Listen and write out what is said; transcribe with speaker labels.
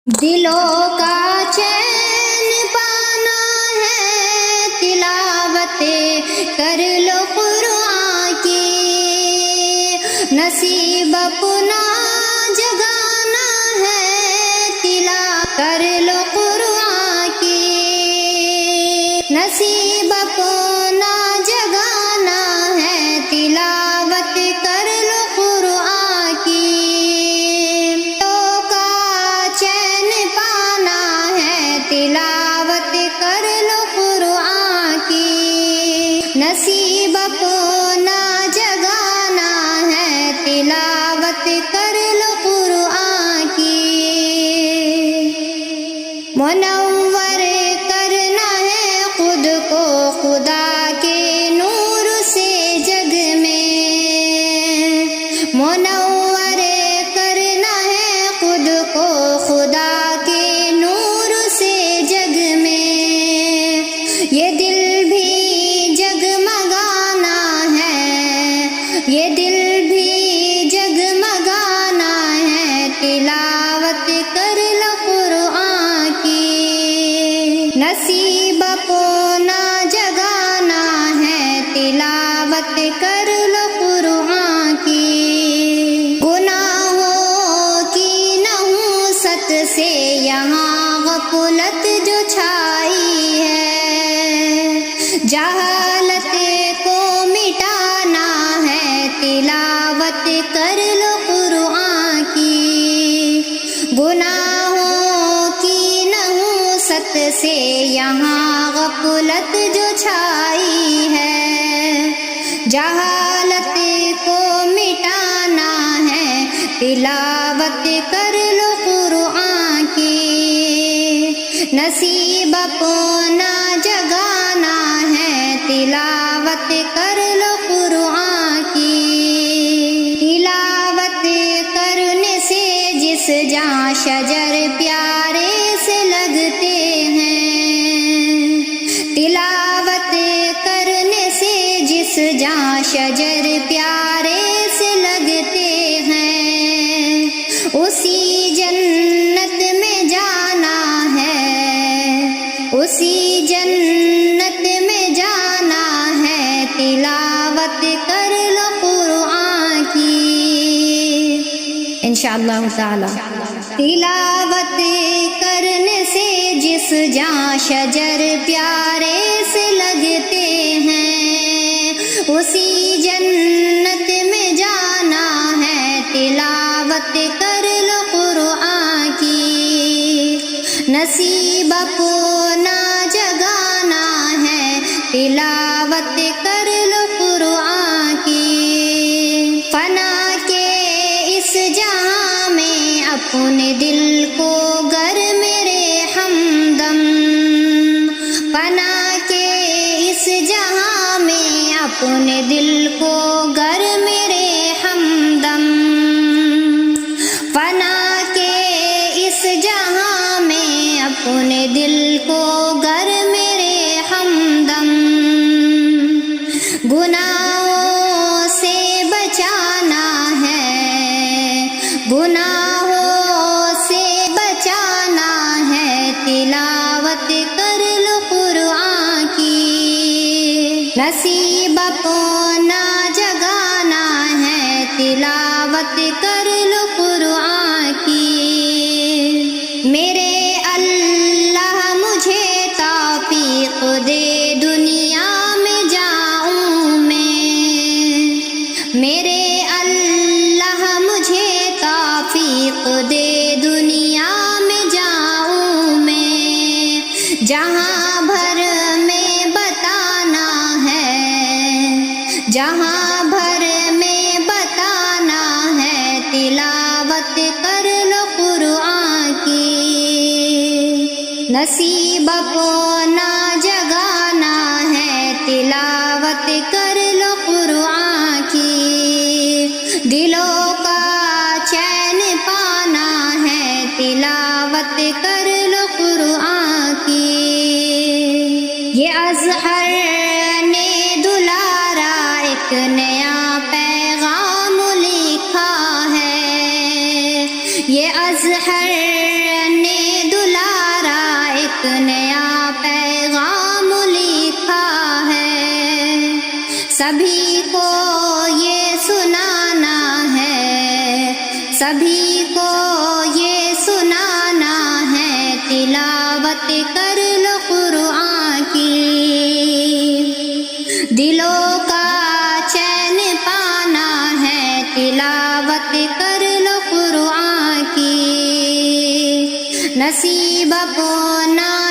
Speaker 1: دلوں کا چین پانا ہے، تلاوت کر لو قرآن کی، نصیب اپنا جگانا ہے، تلاوت کر لو قرآن کی، نصیب اپنا جگانا ہے، تلاوت کر لو قرآن کی، تلاوت کر لو قرآن کی، نصیب اپنا جگانا ہے، تلاوت کر لو قرآن کی، منور کرنا ہے خود کو خدا کے نور سے جگ میں، منور کرنا ہے خود کو خدا کے یہ دل بھی جگمگانا ہے، یہ دل بھی جگمگانا ہے، تلاوت کر لو قرآن کی، نصیب اپنا جگانا ہے، تلاوت کر لو قرآن کی، گناہوں کی نحوست سے یہاں غفلت جو چھائی ہے، جہالت کو مٹانا ہے، تلاوت کر لو قرآن کی، گناہوں کی نحوست سے یہاں غفلت جو چھائی ہے، جہالت کو مٹانا ہے، تلاوت کر لو قرآن کی، نصیب اپنا جگانا ہے، تلاوت کر لو قرآن کی، تلاوت کرنے سے جس جاں شجر پیارے سے لگتے ہیں، تلاوت کرنے سے جس جاں شجر پیارے سے لگتے ہیں، اسی جنت میں جانا ہے، اسی جنت میں جانا ہے، تلاوت کر لو قرآن کی، انشاءاللہ تعالی، تلاوت کرنے سے جس جاں شجر پیارے سے لگتے ہیں، اسی جنت میں جانا ہے، تلاوت کر لو قرآن کی، نصیب اپنا جگانا ہے، تلاوت کر لو قرآن کی، فنا کے اس جہاں میں اپنے دل کو گر میرے ہمدم، فنا کے اس جہاں میں اپنے دل کو گر میرے ہمدم، فنا کے اس جہاں میں اپنے دل کو گر میرے ہمدم، گناہوں سے بچانا ہے، گناہوں سے بچانا ہے، تلاوت کر لو قرآن کی، نصیب اپنا جگانا ہے، تلاوت کر لو قرآن کی، میرے اللہ مجھے توفیق دے دنیا میں جاؤں میں، میرے اللہ مجھے توفیق دے دنیا میں جاؤں میں، جہاں بھر میں بتانا ہے، جہاں بھر میں بتانا ہے، تلاوت کر لو قرآن کی، نصیب اپنا جگانا ہے، تلاوت کر لو قرآن کی، دلوں کا چین پانا ہے، تلاوت کر لو قرآن کی، یہ اظہر نے دلارا ایک نیا پیغام لکھا ہے، یہ اظہر نے سبھی کو یہ سنانا ہے، سبھی کو یہ سنانا ہے، تلاوت کر لو قرآن کی، دلوں کا چین پانا ہے، تلاوت کر لو قرآن کی، نصیب اپنا